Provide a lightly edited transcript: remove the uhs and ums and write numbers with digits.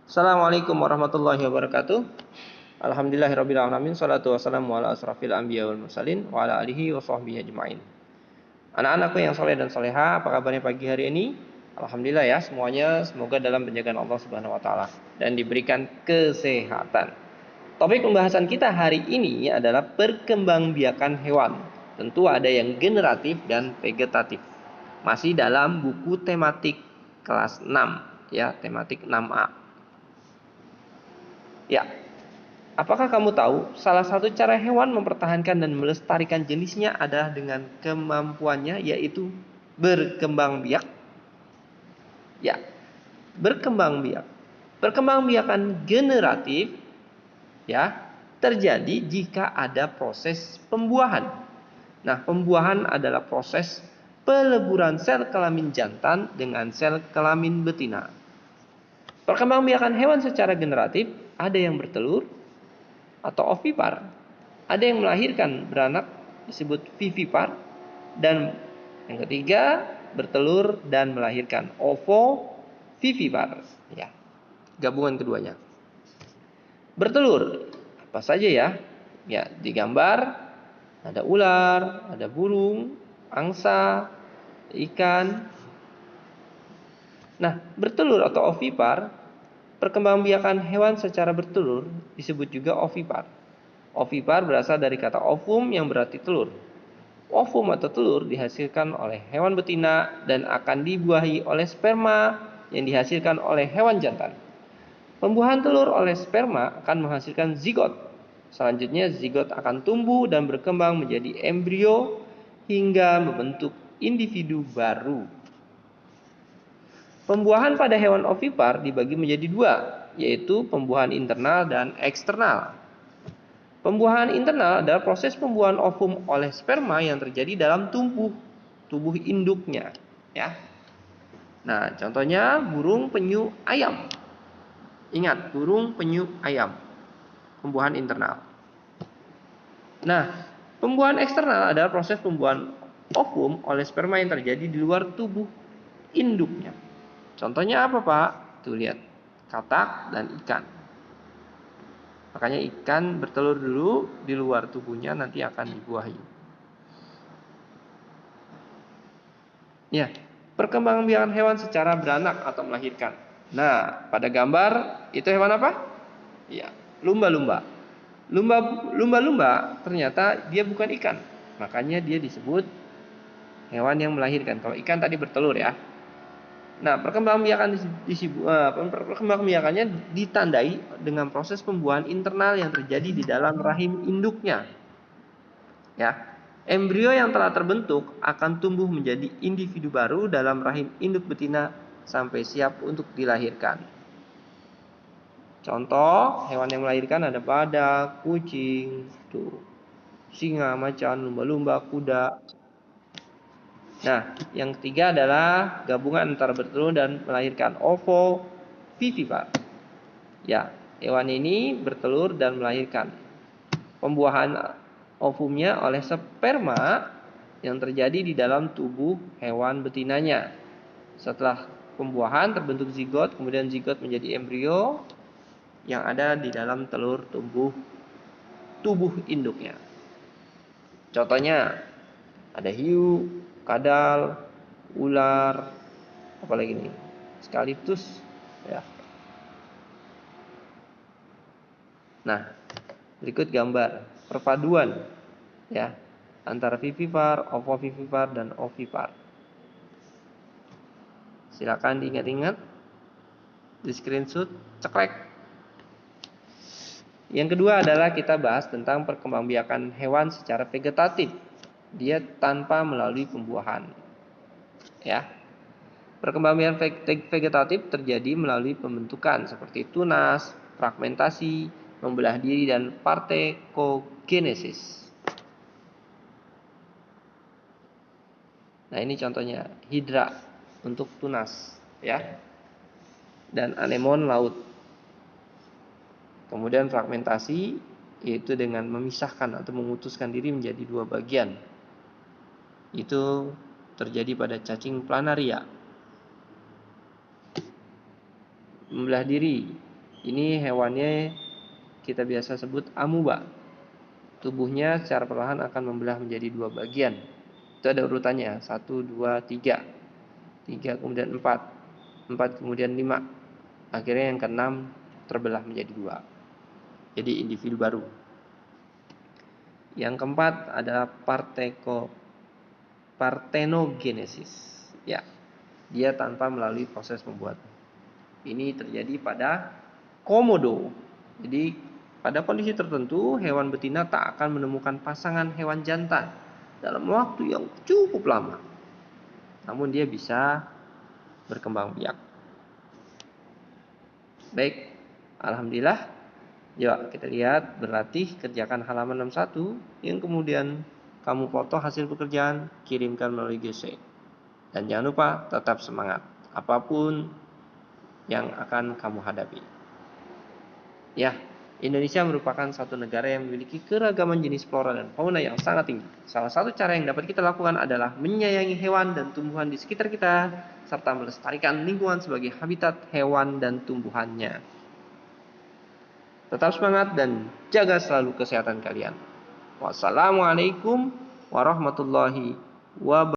Assalamualaikum warahmatullahi wabarakatuh. Alhamdulillahirabbil alamin, shalatu wassalamu ala asrafil anbiya wal mursalin wa ala alihi wa sahbihi ajmain. Anak-anakku yang soleh dan soleha, apa kabarnya pagi hari ini? Alhamdulillah ya, semuanya semoga dalam penjagaan Allah Subhanahu wa taala dan diberikan kesehatan. Topik pembahasan kita hari ini adalah perkembangbiakan hewan. Tentu ada yang generatif dan vegetatif. Masih dalam buku tematik kelas 6 ya, tematik 6A. Ya, apakah kamu tahu salah satu cara hewan mempertahankan dan melestarikan jenisnya adalah dengan kemampuannya yaitu berkembang biak? Ya, berkembang biak. Perkembangbiakan generatif ya terjadi jika ada proses pembuahan. Nah, pembuahan adalah proses peleburan sel kelamin jantan dengan sel kelamin betina. Perkembangbiakan hewan secara generatif ada yang bertelur atau ovipar. Ada yang melahirkan beranak disebut vivipar, dan yang ketiga bertelur dan melahirkan ovovivipar. Ya, gabungan keduanya. Bertelur apa saja ya? Ya, digambar ada ular, ada burung, angsa, ikan. Nah, bertelur atau ovipar, perkembangbiakan hewan secara bertelur disebut juga ovipar. Ovipar berasal dari kata ovum yang berarti telur. Ovum atau telur dihasilkan oleh hewan betina dan akan dibuahi oleh sperma yang dihasilkan oleh hewan jantan. Pembuahan telur oleh sperma akan menghasilkan zigot. Selanjutnya zigot akan tumbuh dan berkembang menjadi embrio hingga membentuk individu baru. Pembuahan pada hewan ovipar dibagi menjadi dua, yaitu pembuahan internal dan eksternal. Pembuahan internal adalah proses pembuahan ovum oleh sperma yang terjadi dalam tubuh induknya, ya. Nah, contohnya burung penyu ayam. Ingat, burung penyu ayam. Pembuahan internal. Nah, pembuahan eksternal adalah proses pembuahan ovum oleh sperma yang terjadi di luar tubuh induknya. Contohnya apa, Pak? Tuh lihat, katak dan ikan. Makanya ikan bertelur dulu di luar tubuhnya, nanti akan dibuahi. Ya, perkembangbiakan hewan secara beranak atau melahirkan. Nah, pada gambar itu hewan apa? Ya, lumba-lumba. Lumba-lumba ternyata dia bukan ikan. Makanya dia disebut hewan yang melahirkan. Kalau ikan tadi bertelur ya. Nah, perkembangbiakannya ditandai dengan proses pembuahan internal yang terjadi di dalam rahim induknya. Ya, embrio yang telah terbentuk akan tumbuh menjadi individu baru dalam rahim induk betina sampai siap untuk dilahirkan. Contoh hewan yang melahirkan ada badak, kucing, singa, macan, lumba-lumba, kuda. Nah, yang ketiga adalah gabungan antara bertelur dan melahirkan ovovivipar. Ya, hewan ini bertelur dan melahirkan. Pembuahan ovumnya oleh sperma yang terjadi di dalam tubuh hewan betinanya. Setelah pembuahan terbentuk zigot, kemudian zigot menjadi embrio yang ada di dalam telur tubuh induknya. Contohnya ada hiu, kadal, ular, apalagi nih, eukaliptus ya. Nah, berikut gambar perpaduan ya antara vivipar, ovovivipar dan ovipar. Silakan diingat-ingat, di screenshot, ceklek. Yang kedua adalah kita bahas tentang perkembangbiakan hewan secara vegetatif. Dia tanpa melalui pembuahan. Ya. Perkembangbiakan vegetatif terjadi melalui pembentukan seperti tunas, fragmentasi, membelah diri dan partekogenesis. Nah, ini contohnya hidra untuk tunas ya. Dan anemon laut. Kemudian fragmentasi yaitu dengan memisahkan atau memutuskan diri menjadi dua bagian. Itu terjadi pada cacing planaria. Membelah diri Ini hewannya kita biasa sebut amuba. Tubuhnya secara perlahan akan membelah menjadi 2 bagian. Itu ada urutannya, 1, 2, 3. 3 kemudian 4. 4 kemudian 5. Akhirnya yang ke-6 terbelah menjadi 2. Jadi individu baru. Yang keempat adalah partenogenesis. Ya, dia tanpa melalui proses pembuatan. Ini terjadi pada komodo. Jadi pada kondisi tertentu hewan betina tak akan menemukan pasangan hewan jantan dalam waktu yang cukup lama. Namun dia bisa berkembang biak. Baik, alhamdulillah. Yuk kita lihat, berlatih, kerjakan halaman 61 yang kemudian kamu foto hasil pekerjaan, kirimkan melalui GC. Dan jangan lupa tetap semangat apapun yang akan kamu hadapi. Ya, Indonesia merupakan satu negara yang memiliki keragaman jenis flora dan fauna yang sangat tinggi. Salah satu cara yang dapat kita lakukan adalah menyayangi hewan dan tumbuhan di sekitar kita, serta melestarikan lingkungan sebagai habitat hewan dan tumbuhannya. Tetap semangat dan jaga selalu kesehatan kalian. Wassalamualaikum warahmatullahi wabarakatuh.